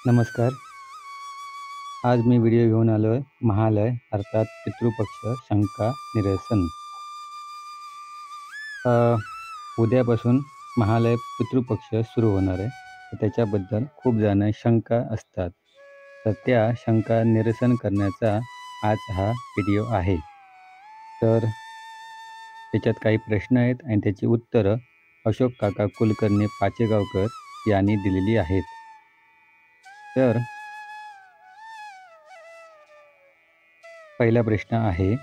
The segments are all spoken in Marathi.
नमस्कार. आज मी व्हिडिओ घेऊन आलो आहे महालय अर्थात पितृपक्ष शंका निरसन. अ, उद्यापासून महालय पितृपक्ष सुरू होणार आहे. तर त्याच्याबद्दल खूप जण शंका असतात. तर त्या शंका निरसन करण्याचा आज हा व्हिडिओ आहे. तर त्याच्यात काही प्रश्न आहेत आणि त्याची उत्तरं अशोक काका कुलकर्णी पाचेगावकर यांनी दिलेली आहेत. तर पहिला प्रश्न आहे,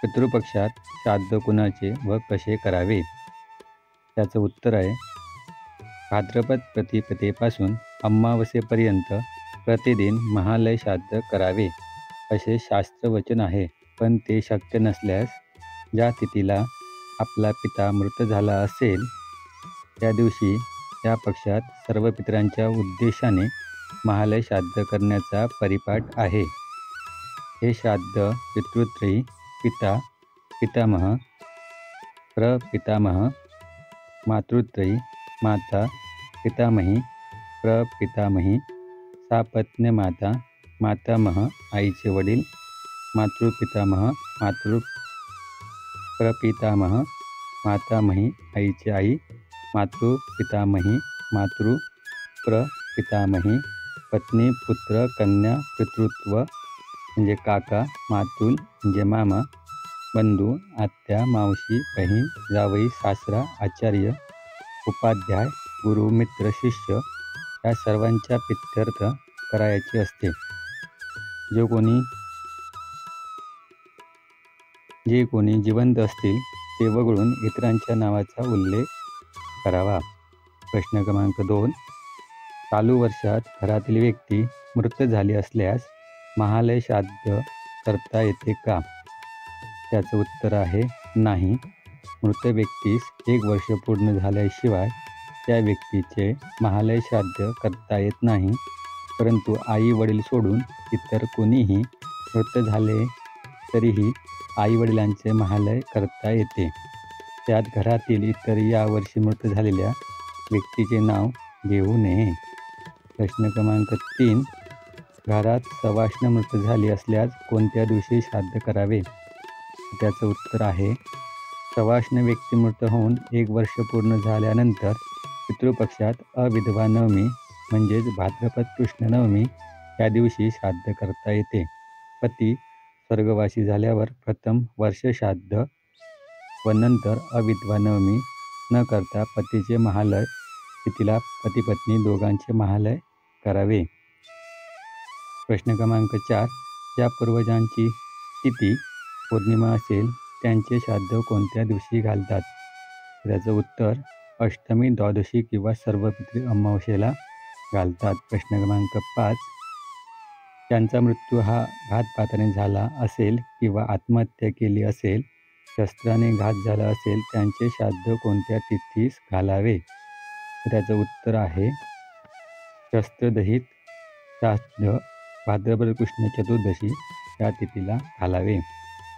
पितृपक्षात श्राद्ध कुणाचे व कसे करावे? त्याचं उत्तर आहे, भाद्रपद प्रतिपदेपासून अमावस्येपर्यंत प्रतिदिन महालय श्राद्ध करावे असे शास्त्रवचन आहे. पण ते शक्य नसल्यास ज्या तिथीला आपला पिता मृत झाला असेल त्या दिवशी या पक्षात सर्व पितरांच्या उद्देशाने महालय श्राद्ध करण्याचा परिपाठ आहे. हे श्राद्ध पितृत्रयी पिता, पितामह, प्रपितामह, मातृत्रयी माता, पितामही, प्रपितामही, सापत्न्य माता, मातामह आईचे वडील, मातृपितामह, प्रपितामह, मातामही आईची आई, मातृपितामही, प्रपितामही, पत्नी, पुत्र, कन्या, पितृत्व म्हणजे काका, मातुल म्हणजे मामा, बंधू, आत्या, मावशी, बहीण, जावई, सासरा, आचार्य, उपाध्याय, गुरु, मित्र, शिष्य या सर्वांच्या प्रीत्यर्थ करायचे असते. जे कोणी जिवंत असतील ते वगळून इतरांच्या नावाचा उल्लेख करावा. प्रश्न क्रमांक 2, चालू वर्षात घरातील व्यक्ती मृत झाली असल्यास महालय श्राद्ध करता येते का? त्याचं उत्तर आहे नाही. मृत व्यक्तीस 1 वर्ष पूर्ण झाल्याशिवाय त्या व्यक्तीचे महालय श्राद्ध करता येत नाही. परंतु आई वडील सोडून इतर कोणीही मृत झाले तरीही आई वडिलांचे महालय करता येते. त्यात घरातील इतर या वर्षी मृत झालेल्या व्यक्तीचे नाव घेऊ नये. प्रश्न क्रमांक 3, घरात सवाष्ण मृत झाली असल्यास कोणत्या दिवशी श्राद्ध करावे? त्याचं उत्तर आहे, सवाष्ण व्यक्ती मृत होऊन 1 वर्ष पूर्ण झाल्यानंतर पितृपक्षात अविधवा नवमी म्हणजेच भाद्रपद कृष्ण नवमी या दिवशी श्राद्ध करता येते. पती स्वर्गवासी झाल्यावर प्रथम वर्ष श्राद्ध व नंतर अविधवा नवमी न करता पतीचे महालय तिथीला पती-पत्नी दोघांचे महालय करावे. प्रश्न क्रमांक 4, ज्या पूर्वजांची तिथी पौर्णिमा असेल त्यांचे श्राद्ध कोणत्या दिवशी घालतात? त्याचं उत्तर अष्टमी, द्वादशी किंवा सर्व पितृ अमावस्येला घालतात. प्रश्न क्रमांक 5, त्यांचा मृत्यू हा घातपाताने झाला असेल किंवा आत्महत्या केली असेल, शस्त्राने घात झाला असेल त्यांचे श्राद्ध कोणत्या तिथीस घालावे? त्याचं उत्तर आहे, शस्त्रदहित श्राद्ध भाद्रपद कृष्ण चतुर्दशी या तिथीला घालावे.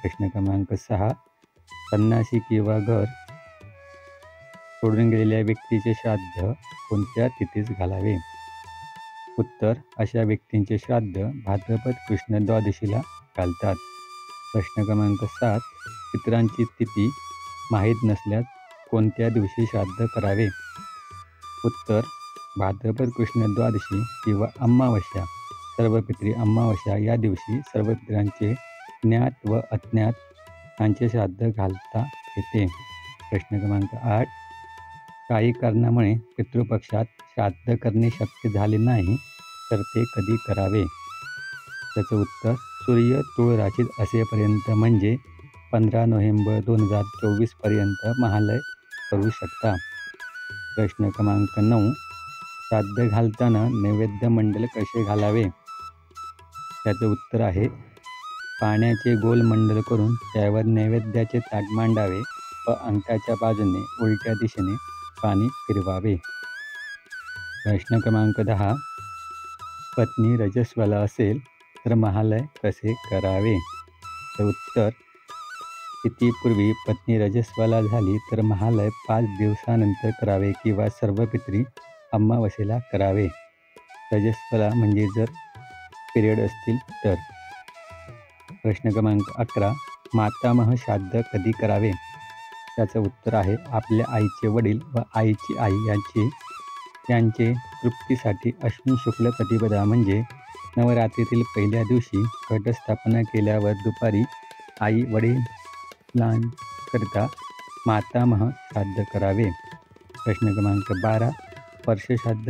प्रश्न क्रमांक 6, संन्यासी किंवा घर सोडून गेलेल्या व्यक्तीचे श्राद्ध कोणत्या तिथीस घालावे? उत्तर, अशा व्यक्तींचे श्राद्ध भाद्रपद कृष्ण द्वादशीला घालतात. प्रश्न क्रमांक 7, पितरांची तिथी माहीत नसल्यास कोणत्या दिवशी श्राद्ध करावे? उत्तर, भाद्रपद कृष्ण द्वादशी किंवा अमावस्या, सर्व पितरी अमावस्या या दिवशी सर्व पितरांचे ज्ञात व अज्ञात यांचे श्राद्ध घालता येते. प्रश्न क्रमांक 8, काही कारणामुळे पितृपक्षात श्राद्ध करणे शक्य झाले नाही तर ते कधी करावे? त्याचं उत्तर, सूर्य तुळ राशीत असेपर्यंत म्हणजे 15 नोव्हेंबर 2024 पर्यंत महालय करू शकता. प्रश्न क्रमांक 9, श्राद्ध घालताना नैवेद्य मंडल कसे घालावे? त्याचं उत्तर आहे, पाण्याचे गोल मंडल करून त्यावर नैवेद्याचे ताट मांडावे व अंगठाच्या बाजूने उलट्या दिशेने पाणी फिरवावे. प्रश्न क्रमांक 10, पत्नी रजस्वला असेल तर महालय कसे करावे? तर उत्तर, तिथीपूर्वी पत्नी रजस्वला झाली तर महालय 5 दिवसानंतर करावे किंवा सर्व पितरी अमावस्येला करावे. रजस्वला म्हणजे जर पिरियड असतील तर. प्रश्न क्रमांक 11. मातामह श्राद्ध कधी करावे? त्याचं उत्तर आहे आपल्या आईचे वडील व आईची आई यांचे तृप्तीसाठी अश्विन शुक्ल प्रतिपदा म्हणजे नवरात्रीतील पहिल्या दिवशी घटस्थापना केल्यावर दुपारी आई वडिलांकरिता मातामह श्राद्ध करावे. प्रश्न क्रमांक 12. वर्षश्राद्ध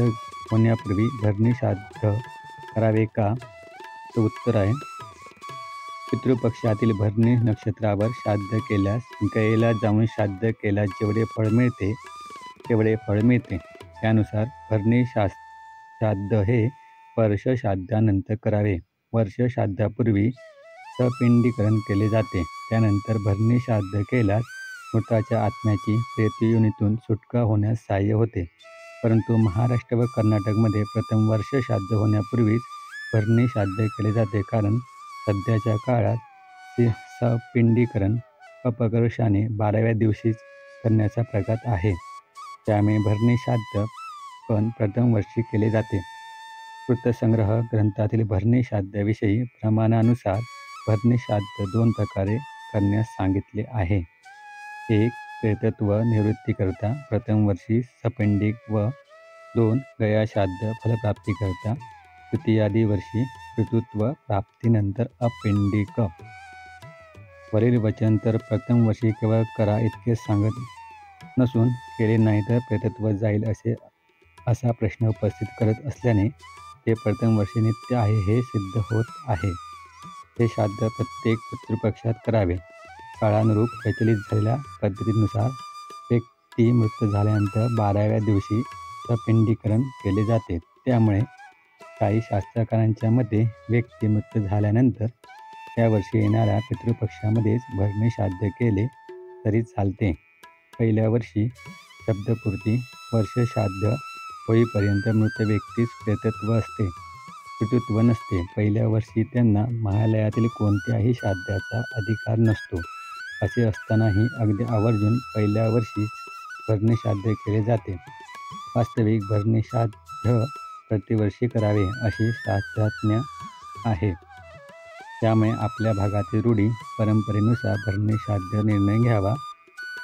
होण्यापूर्वी भरणी श्राद्ध करावे का? तर उत्तर आहे पितृपक्षातील भरणी नक्षत्रावर श्राद्ध केल्यास गयेला जाऊन श्राद्ध केल्यास जेवढे फळ मिळते तेवढे फळ मिळते. त्यानुसार भरणी श्राद्ध हे वर्षश्राद्धानंतर करावे. वर्षश्राद्धापूर्वी सपिंडीकरण केले जाते. त्यानंतर भरणी श्राद्ध केल्यास मृताच्या आत्म्याची प्रेतयोनीतून सुटका होण्यास सहाय्य होते. परंतु महाराष्ट्र व कर्नाटकमध्ये प्रथम वर्षश्राद्ध होण्यापूर्वीच भरणी श्राद्ध केले जाते, कारण सध्याच्या काळात सपिंडीकरण अपकर्षाने 12व्या दिवशीच करण्याचा प्रघात आहे. त्यामुळे भरणी श्राद्ध पण प्रथम वर्षी केले जाते. कृतसंग्रह ग्रंथातील भरणी श्राद्धाविषयी प्रमाणानुसार भरणी श्राद्ध 2 प्रकारे करण्यास सांगितले आहे. 1. प्रेतत्व निवृत्तीकरता प्रथम वर्षी सपिंडिक व 2. गयाश्राद्ध फलप्राप्तीकरता तृतीयादी वर्षी पितृत्व प्राप्तीनंतर अपिंडिक. वरील वचन तर प्रथम वर्षी केवळ करा इतकेच सांगत नसून केले नाही तर प्रेतत्व जाईल असा प्रश्न उपस्थित करत असल्याने ते प्रथम वर्षी नित्य आहे हे सिद्ध होत आहे. हे श्राद्ध प्रत्येक पितृपक्षात करावे. काळानुरूप प्रचलित झालेल्या पद्धतीनुसार व्यक्ती मृत झाल्यानंतर 12व्या दिवशी सपिंडीकरण केले जाते. त्यामुळे काही शास्त्रकारांच्या मते व्यक्ती मृत झाल्यानंतर त्या वर्षी येणाऱ्या पितृपक्षामध्येच भरणी श्राद्ध केले तरी चालते. पहिल्या वर्षी शब्दपूर्ती वर्षश्राद्ध होईपर्यंत मृत व्यक्तीस प्रेतत्व असते, पितृत्व नसते. पहिल्या वर्षी त्यांना महालयातील कोणत्याही श्राद्धाचा अधिकार नसतो. असे असतानाही अगदी आवर्जून पहिल्या वर्षीच भरणी श्राद्ध केले जाते. वास्तविक भरणी श्राद्ध प्रतिवर्षी करावे अशी शास्त्रज्ञ आहे. त्यामुळे आपल्या भागातील रूढी परंपरेनुसार भरणी श्राद्ध निर्णय घ्यावा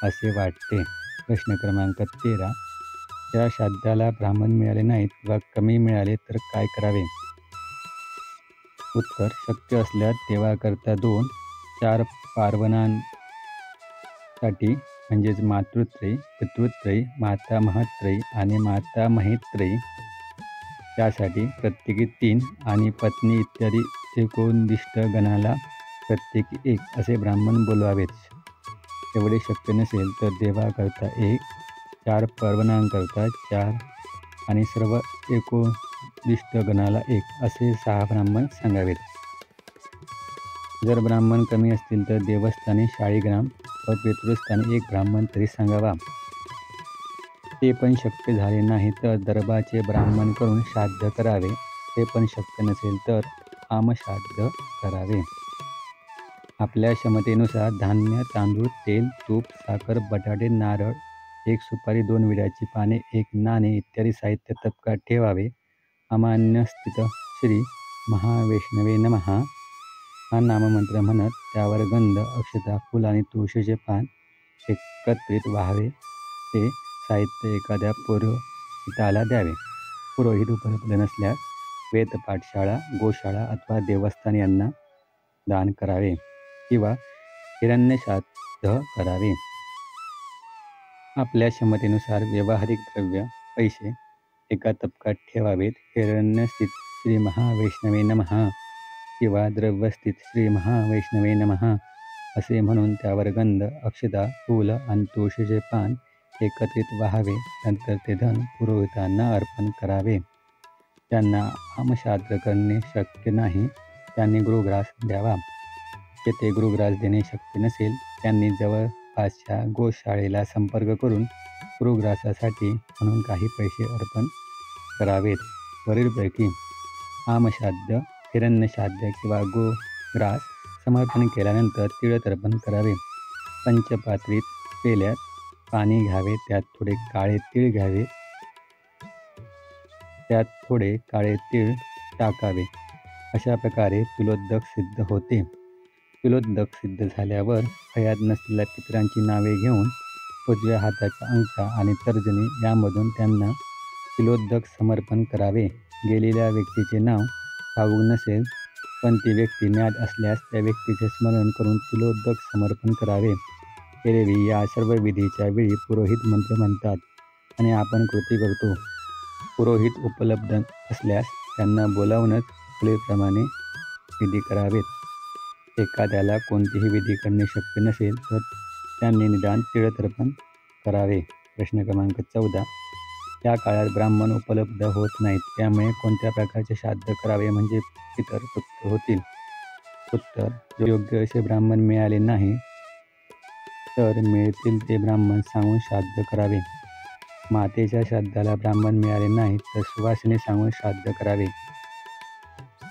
असे वाटते. प्रश्न क्रमांक 13. त्या श्राद्धाला ब्राह्मण मिळाले नाहीत वा कमी मिळाले तर काय करावे? उत्तर. शक्य असल्यास देवाकरता 2, 4 पार्वणांसाठी म्हणजेच मातृत्रयी, पितृत्रयी, मातामहत्रयी आणि मातामहेत्रयी त्यासाठी प्रत्येकी 3 आणि पत्नी इत्यादी 19 गणाला प्रत्येकी 1 असे ब्राह्मण बोलवावेत. एवढे शक्य नसेल तर देवाकरता 1, 4 पार्वणांकरता 4 आणि सर्व 19 गणाला 1 असे 6 ब्राह्मण सांगावेत. जर ब्राह्मण कमी असतील तर देवस्थानी शाळीग्राम व पितृस्थानी 1 ब्राह्मण तरी सांगावा. ते पण शक्य झाले नाही तर दरबाचे ब्राह्मण करून श्राद्ध करावे. ते पण शक्य नसेल तर आमश्राद्ध करावे. आपल्या क्षमतेनुसार धान्य, तांदूळ, तेल, तूप, साखर, बटाटे, नारळ, 1 सुपारी, 2 विड्याची पाने, 1 नाणे इत्यादी साहित्य तपकात ठेवावे. अमान्य स्थित श्री महावैष्णवे नमः हा नाममंत्र म्हणत त्यावर गंध, अक्षता, फूल आणि तुळशीचे पान एकत्रित व्हावे. ते साहित्य एखाद्या पुरोहिताला द्यावे. पुरोहित उपलब्ध नसल्यास वेद पाठशाळा, गोशाळा अथवा देवस्थान यांना दान करावे किंवा हिरण्यश्राद्ध करावे. आपल्या क्षमतेनुसार व्यावहारिक द्रव्य, पैसे एका तपकात ठेवावेत. हिरण्यस्थित श्री महावैष्णवे नमः किंवा द्रव्यस्थित श्री महावैष्णवे नमः असे म्हणून त्यावर गंध, अक्षता, फूल आणि तुळशीचे पान एकत्रित व्हावे. नंतर ते धन पुरोहितांना अर्पण करावे. त्यांना आमश्राद्ध करणे शक्य नाही त्यांनी गृहग्रास द्यावा. जेथे गृहग्रास देणे शक्य नसेल त्यांनी जवळपासच्या गोशाळेला संपर्क करून गृहग्रासासाठी म्हणून काही पैसे अर्पण करावेत. वरीलपैकी आमश्राद्ध, हिरण्यश्राद्ध किंवा गोग्रास समर्पण केल्यानंतर तीळ तर्पण करावे. पंचपात्रीत पेल्यात पाणी घ्यावे. त्यात थोडे काळे तीळ घ्यावे. त्यात थोडे काळे तीळ टाकावे. अशा प्रकारे तिलोदक सिद्ध होते. तिलोदक सिद्ध झाल्यावर हयात नसलेल्या पितरांची नावे घेऊन उजव्या हाताचा अंगठा आणि तर्जनी यामधून त्यांना तिलोदक समर्पण करावे. गेलेल्या व्यक्तीचे नाव ठाऊक नसेल पण ती व्यक्ती ज्ञात असल्यास त्या व्यक्तीचे स्मरण करून तिलोदक समर्पण करावे. एरवी या सर्व विधीच्या वेळी पुरोहित मंत्र म्हणतात आणि आपण कृती करतो. पुरोहित उपलब्ध असल्यास त्यांना बोलावूनच पुढीलप्रमाणे विधी करावेत. एखाद्याला कोणतीही विधी करणे शक्य नसेल तर त्यांनी निदान तिळतर्पण करावे. प्रश्न क्रमांक 14. त्या काळात ब्राह्मण उपलब्ध होत नाहीत, त्यामुळे कोणत्या प्रकारचे श्राद्ध करावे म्हणजे पितर तृप्त होतील? उत्तर: योग्य असे ब्राह्मण मिळाले नाही तर मिळतील ते ब्राह्मण सांगून श्राद्ध करावे. मातेच्या श्राद्धाला ब्राह्मण मिळाले नाहीत तर सुवासिनी सांगून श्राद्ध करावे.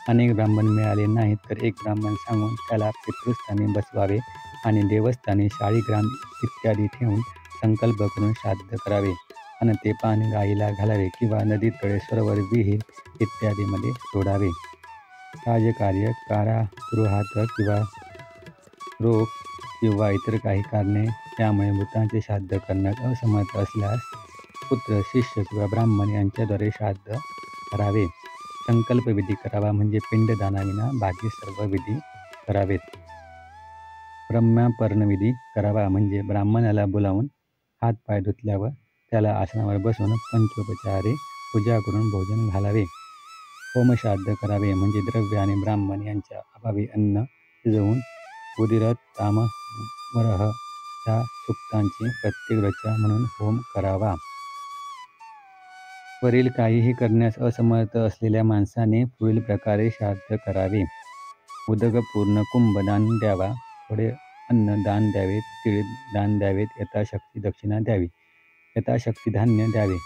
अनेक ब्राह्मण मिळाले नाहीत तर एक ब्राह्मण सांगून त्याला पितृस्थानी बसवावे आणि देवस्थानी शाळीग्राम इत्यादी ठेवून संकल्प करून श्राद्ध करावे आणि ते पान गायीला घालावे किंवा नदी, तळे, सरोवर, विहीर इत्यादीमध्ये सोडावे. राजकार्य, कारागृहात किंवा रोग किंवा इतर काही कारणे त्यामुळे मृतांचे श्राद्ध करण्यास असमर्थ असल्यास पुत्र, शिष्य किंवा ब्राह्मण यांच्याद्वारे श्राद्ध करावे. संकल्प विधी करावा म्हणजे पिंडदानाविना बाकी सर्व विधी करावेत. ब्रह्मपर्णविधी करावा म्हणजे ब्राह्मणाला बोलावून हात पाय धुतल्यावर त्याला आसनावर बसून पंचोपचारे पूजा करून भोजन घालावे. होमश्राद्ध करावे म्हणजे द्रव्य आणि ब्राह्मण यांच्या अभावी अन्न शिजवून उदिरत तामवरह या सूक्तांची प्रत्येक रचा म्हणून होम करावा. वरील काहीही करण्यास असमर्थ असलेल्या माणसाने पुढील प्रकारे श्राद्ध करावे. उदकपूर्ण कुंभ दान द्यावा, थोडे अन्न दान द्यावे, तीळ दान द्यावेत, यथाशक्ती दक्षिणा द्यावी, यथाशक्ती धान्य द्यावे,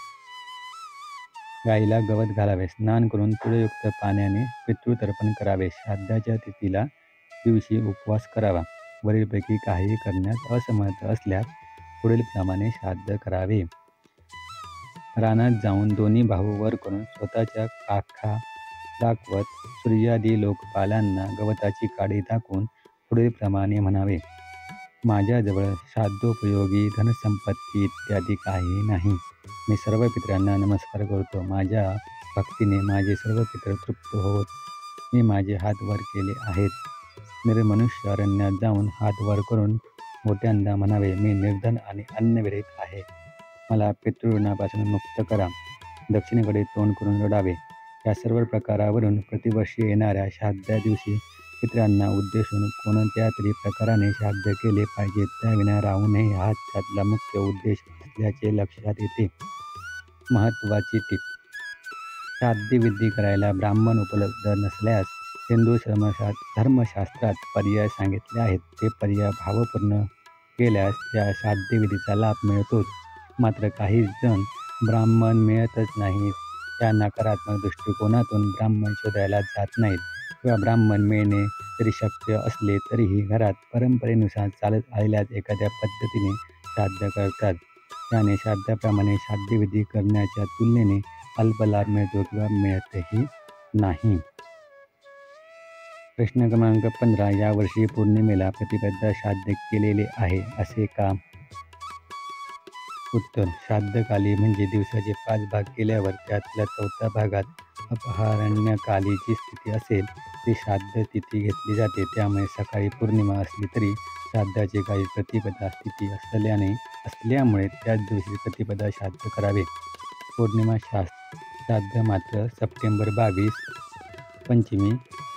गाईला गवत घालावे, स्नान करून तुळयुक्त पाण्याने पितृतर्पण करावे, श्राद्धाच्या तिथीला दिवशी उपवास करावा. वरीलपैकी काहीही करण्यास असमर्थ असल्यास पुढीलप्रमाणे श्राद्ध करावे. रानात जाऊन दोन्ही बाहू वर करून स्वतःच्या काखा दाखवत सूर्यादी लोकपालांना गवताची काडी दाखवून पुढीलप्रमाणे म्हणावे: माझ्याजवळ श्राद्धोपयोगी धनसंपत्ती इत्यादी काहीही नाही. मी सर्व पितरांना नमस्कार करतो. माझ्या भक्तीने माझे सर्व पितर तृप्त होत. मी माझे हात वर केले आहेत. निर्मनुष्य अरण्यात जाऊन हात वर करून मोठ्यांदा म्हणावे: मी निर्धन आणि अन्नविरहित आहे. मला पितृऋणापासून मुक्त करा. दक्षिणेकडे तोंड करून रडावे. या सर्व प्रकारावरून प्रतिवर्षी येणाऱ्या श्राद्धा दिवशी पितरांना उद्देशून कोणत्या तरी प्रकाराने श्राद्ध केले पाहिजे. त्याविना राहू नये हाच त्यातला मुख्य उद्देश असल्याचे लक्षात येते. महत्त्वाची टीप: श्राद्धविधी करायला ब्राह्मण उपलब्ध नसल्यास हिंदू धर्मशास्त्रात पर्याय सांगितले आहेत. ते पर्याय भावपूर्ण केल्यास त्या श्राद्धविधीचा लाभ मिळतोच. मात्र काही जण ब्राह्मण मिळतच नाहीत या नकारात्मक दृष्टिकोनातून ब्राह्मण शोधायला जात नाहीत किंवा ब्राह्मण मिळणे जरी शक्य असले तरीही घरात परंपरेनुसार चालत आलेल्याच एखाद्या पद्धतीने श्राद्ध करतात. त्याने श्राद्धाप्रमाणे श्राद्धविधी करण्याच्या तुलनेने अल्प लाभ मिळतो किंवा मिळतही नाही. प्रश्न क्रमांक 15. यावर्षी पौर्णिमेला प्रतिपदा श्राद्ध केलेले आहे असे का? उत्तर: श्राद्धकाली म्हणजे दिवसाचे 5 भाग केल्यावर त्यातल्या 4थ्या भागात अपहारण्यकालीची स्थिती असेल ती श्राद्ध तिथी घेतली जाते. त्यामुळे सकाळी पौर्णिमा असली तरी श्राद्धाची काही प्रतिपदा स्थिती असल्यामुळे त्याच दिवशी प्रतिपदा श्राद्ध करावे. पौर्णिमा श्राद्ध मात्र September 22 Panchami,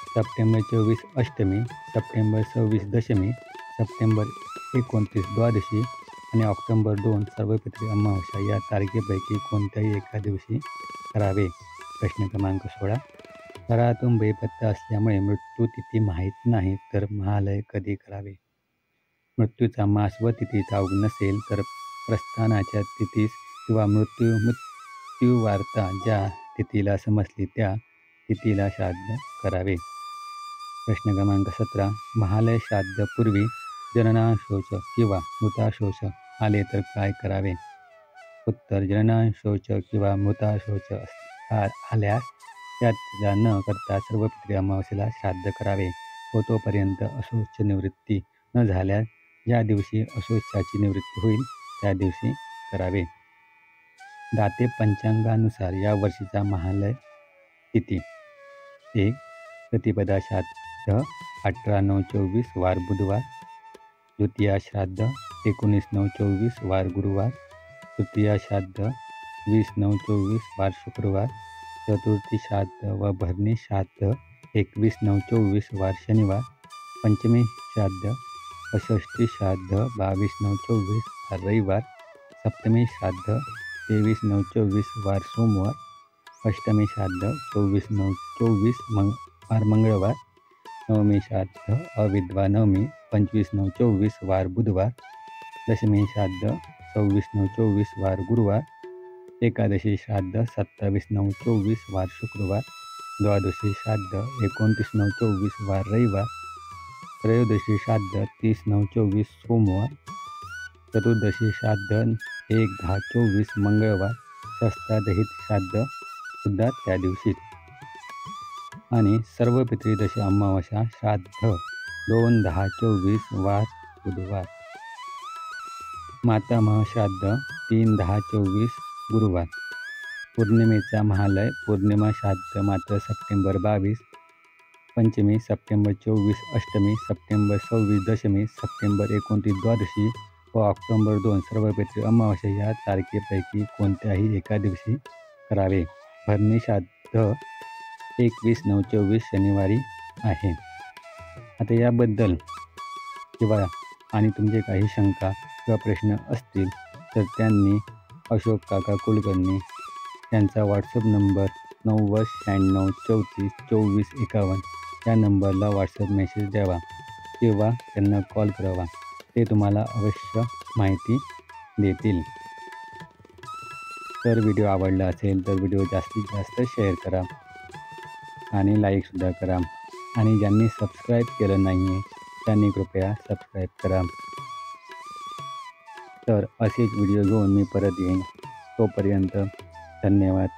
September 24 Ashtami, September 26 दशमी, सप्टेंबर 29 द्वादशी आणि ऑक्टोबर 2 सर्वपित्री अमावस्या या तारखेपैकी कोणत्याही एका दिवशी करावे. प्रश्न क्रमांक 16. घरातून बेपत्ता असल्यामुळे मृत्यू तिथी माहीत नाही तर महालय कधी करावे? मृत्यूचा मास व तिथी ठाऊक नसेल तर प्रस्थानाच्या तिथीस किंवा मृत्यूवार्ता ज्या तिथीला समजली त्या तिथीला श्राद्ध करावे. प्रश्न क्रमांक 17. महालय श्राद्ध पूर्वी जननाशोच किंवा मृताशोच आले तर काय करावे? उत्तर: जननाशोच किंवा मृताशोच आल्यास त्याचा न करता सर्व पितृ अमावस्येला श्राद्ध करावे व तोपर्यंत अशौच निवृत्ती न झाल्यास ज्या दिवशी अशौचाची निवृत्ती होईल त्या दिवशी करावे. दाते पंचांगानुसार या वर्षीचा महालय तिथी: 1. प्रतिपदा श्राद्ध 18/9/24 वार बुधवार. द्वितीया श्राद्ध 19/9/24 वार गुरुवार. तृतीया श्राद्ध 20/9/24 वार शुक्रवार. चतुर्थी श्राद्ध व भरणी श्राद्ध 21/9/24 वार शनिवार. पंचमी श्राद्ध व षष्ठी श्राद्ध 22/9/24 वार रविवार. सप्तमी श्राद्ध 23/9/24 वार सोमवार. अष्टमी श्राद्ध 24/9/24 वार मंगळवार. नवमी श्राद्ध अविद्वा नवमी 25/9/24 वार बुधवार. दशमी श्राद्ध 26/9/24 वार गुरुवार. एकादशी श्राद्ध 27/9/24 वार शुक्रवार. द्वादशी श्राद्ध 29/9/24 वार रविवार. त्रयोदशी श्राद्ध 30/9/24 सोमवार. चतुर्दशी श्राद्ध 1/10/24 मंगळवार. शस्त्रादहित श्राद्ध सुद्धा त्या दिवशी. आणि सर्व पितृदशी अमावस्या श्राद्ध 2/10/24 वार बुधवार. मातामह श्राद्ध 3/10/24 गुरुवार. पौर्णिमेचा महालय पौर्णिमा श्राद्ध मात्र September 22. Panchami September 24. Ashtami September 26. दशमी सप्टेंबर 29 द्वादशी व ऑक्टोबर 2 सर्व पितृ अमावस्या या तारखेपैकी कोणत्याही एका दिवशी करावे. भरणी श्राद्ध 21/9/24 शनिवारी आहे. आता याबद्दल किंवा आणि तुमचे काही शंका किंवा प्रश्न असतील तर त्यांनी अशोक काका कुलकर्णी यांचा व्हॉट्सअप नंबर 9096942451 या नंबरला व्हॉट्सअप मेसेज द्यावा किंवा त्यांना कॉल करावा. ते तुम्हाला अवश्य माहिती देतील. तर व्हिडिओ आवडला असेल तर व्हिडिओ जास्तीत जास्त शेअर करा आणि लाईकसुद्धा करा. आणि ज्यांनी सबस्क्राईब केलं नाही आहे त्यांनी कृपया सबस्क्राईब करा. तर असेच व्हिडिओ घेऊन मी परत येईन. तोपर्यंत धन्यवाद.